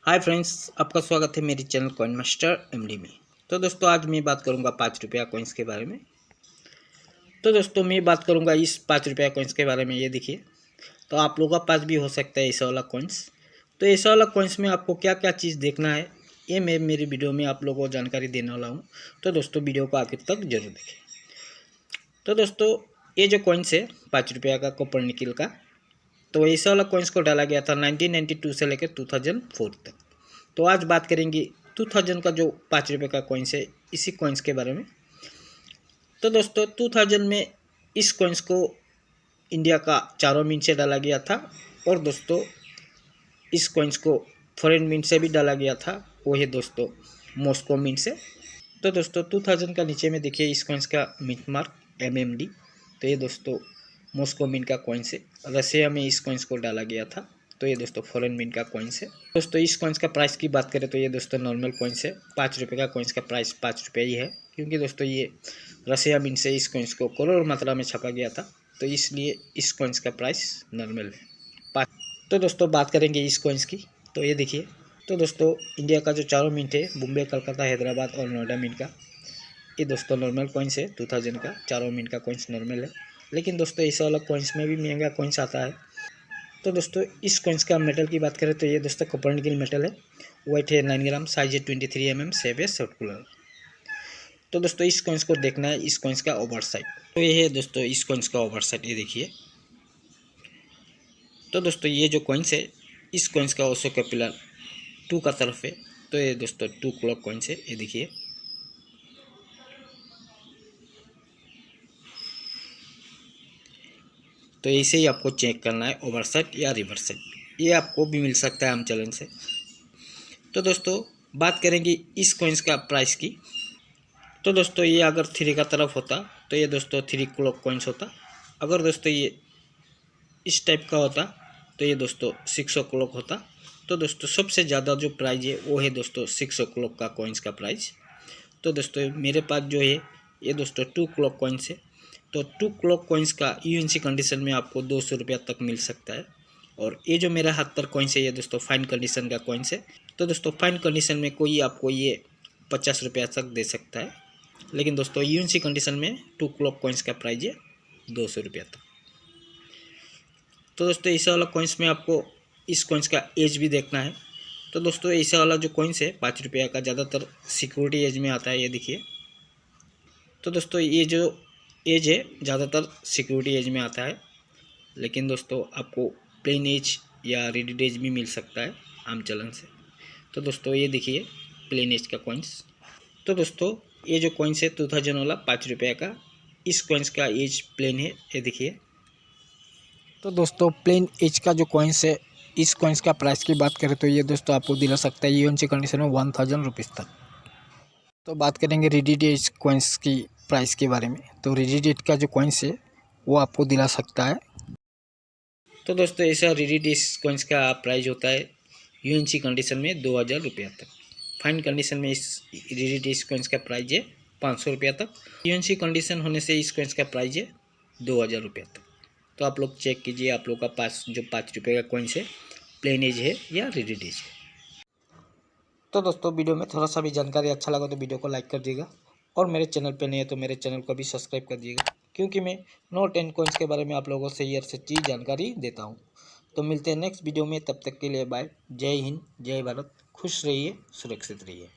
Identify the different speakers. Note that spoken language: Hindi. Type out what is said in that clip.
Speaker 1: हाय फ्रेंड्स, आपका स्वागत है मेरे चैनल कॉइन मास्टर एमडी में। तो दोस्तों आज मैं बात करूंगा 5 रुपया कॉइन्स के बारे में। तो दोस्तों मैं बात करूंगा इस 5 रुपया कॉइन्स के बारे में। ये देखिए, तो आप लोगों का पास भी हो सकता है ऐसा वाला कॉइन्स। तो ऐसा वाला कॉइन्स में आपको क्या क्या चीज़ देखना है, ये मैं मेरी वीडियो में आप लोगों को जानकारी देने वाला हूँ। तो दोस्तों वीडियो को आखिर तक जरूर देखें। तो दोस्तों ये जो कॉइन्स है 5 रुपया का कॉपर निकल का, तो ऐसा वाला कॉइन्स को डाला गया था 1992 से लेकर 2004 तक। तो आज बात करेंगे 2000 का जो 5 रुपये का कॉइन्स है, इसी कॉइन्स के बारे में। तो दोस्तों 2000 में इस कॉइन्स को इंडिया का चारों मिंट से डाला गया था, और दोस्तों इस कॉइन्स को फॉरेन मिंट से भी डाला गया था, वो है दोस्तों मॉस्को मिंट से। तो दोस्तों 2000 का नीचे में देखिए इस कॉइन्स का मिंट मार्क MMD। तो ये दोस्तों मॉस्को मिंट का कॉइन्स है। रशिया में इस कॉइन्स को डाला गया था, तो ये दोस्तों फॉरेन मिंट का कॉइन्स है। दोस्तों इस कॉइन्स का प्राइस की बात करें तो ये दोस्तों नॉर्मल कॉइन्स है। 5 रुपये का कॉइन्स का प्राइस 5 रुपये ही है, क्योंकि दोस्तों ये रशिया मिंट से इस कॉइन्स को करोड़ मात्रा में छपा गया था, तो इसलिए इस कॉइन्स का प्राइस नॉर्मल है 5। तो दोस्तों बात करेंगे इस कॉइन्स की। तो ये देखिए, तो दोस्तों इंडिया का जो चारों मिंट है, बॉम्बे, कलकत्ता, हैदराबाद और नोएडा मिंट का, ये दोस्तों नॉर्मल कॉइन्स है। 2000 का चारों मिंट का कॉइन्स नॉर्मल है, लेकिन दोस्तों ऐसा वाला कॉइन्स में भी महंगा कॉइन्स आता है। तो दोस्तों इस कॉइन्स का मेटल की बात करें तो ये दोस्तों कॉपर निकल मेटल है। वेट है 9 ग्राम, साइज है 23 mm, शेप है सर्कुलर। तो दोस्तों इस कॉइन्स को देखना है इस कॉइन्स का ओवर साइड। तो ये है दोस्तों इस कॉइन्स का ओवर साइड, ये देखिए। तो दोस्तों ये जो कॉइन्स है, इस कॉइन्स का ओसो कैपिलर 2 का तरफ है। तो ये दोस्तों 2 क्लॉक कॉइन्स है, ये देखिए। तो ऐसे ही आपको चेक करना है ओवर साइड या रिवर्स साइड, ये आपको भी मिल सकता है हम चैनल से। तो दोस्तों बात करेंगे इस कॉइन्स का प्राइस की। तो दोस्तों ये अगर 3 का तरफ होता तो ये दोस्तों 3 क्लॉक कॉइन्स होता। अगर दोस्तों ये इस टाइप का होता तो ये दोस्तों 600 क्लॉक होता। तो दोस्तों सबसे ज़्यादा जो प्राइस है वो है दोस्तों 600 क्लॉक का कॉइन्स का प्राइस। तो दोस्तों मेरे पास जो है ये दोस्तों 2 क्लॉक कॉइन्स है। तो 2 क्लॉक कॉइन्स का UNC कंडीशन में आपको 200 रुपया तक मिल सकता है। और ये जो मेरा हाथ पर कॉइन्स है, ये दोस्तों फाइन कंडीशन का कॉइन्स है। तो दोस्तों फाइन कंडीशन में कोई आपको ये 50 रुपया तक दे सकता है, लेकिन दोस्तों UNC कंडीशन में 2 क्लॉक कॉइन्स का प्राइस है 200 रुपया तक। तो दोस्तों ऐसा वाला कॉइन्स में आपको इस कॉइन्स का एज भी देखना है। तो दोस्तों ऐसा वाला जो कॉइन्स है 5 रुपया का, ज़्यादातर सिक्योरिटी एज में आता है, ये देखिए। तो दोस्तों ये जो एज है ज़्यादातर सिक्योरिटी एज में आता है, लेकिन दोस्तों आपको प्लेन एज या रेडिड एज भी मिल सकता है आम चलन से। तो दोस्तों ये देखिए प्लेन एज का कॉइन्स। तो दोस्तों ये जो कॉइन्स है 2000 वाला 5 रुपया का, इस कॉइन्स का एज प्लेन है, ये देखिए। तो दोस्तों प्लेन एज का जो कॉइन्स है, इस कॉइन्स का प्राइस की बात करें तो ये दोस्तों आपको दिला सकता है UNC कंडीशन में 1000 रुपीज़ तक। तो बात करेंगे रेडिड एज कॉइन्स की प्राइस के बारे में। तो रेडिड एज का जो कॉइन्स है वो आपको दिला सकता है। तो दोस्तों ऐसा रेडिड एज कॉइन्स का प्राइस होता है UNC कंडीशन में 2000 रुपया तक। फाइन कंडीशन में इस रेडिड एज कॉइन्स का प्राइस है 500 रुपया तक। UNC कंडीशन होने से इस कॉइन्स का प्राइस है 2000 रुपया तक। तो आप लोग चेक कीजिए आप लोग का पास जो 5 रुपये का कॉइन्स है प्लेन एज है या रेडिड एज है। तो दोस्तों वीडियो में थोड़ा सा भी जानकारी अच्छा लगा तो वीडियो को लाइक कर दीजिएगा, और मेरे चैनल पे नहीं है तो मेरे चैनल को भी सब्सक्राइब कर दीजिएगा, क्योंकि मैं नोट एंड कॉइन्स के बारे में आप लोगों से ये सच्ची जानकारी देता हूँ। तो मिलते हैं नेक्स्ट वीडियो में, तब तक के लिए बाय। जय हिंद, जय भारत। खुश रहिए, सुरक्षित रहिए।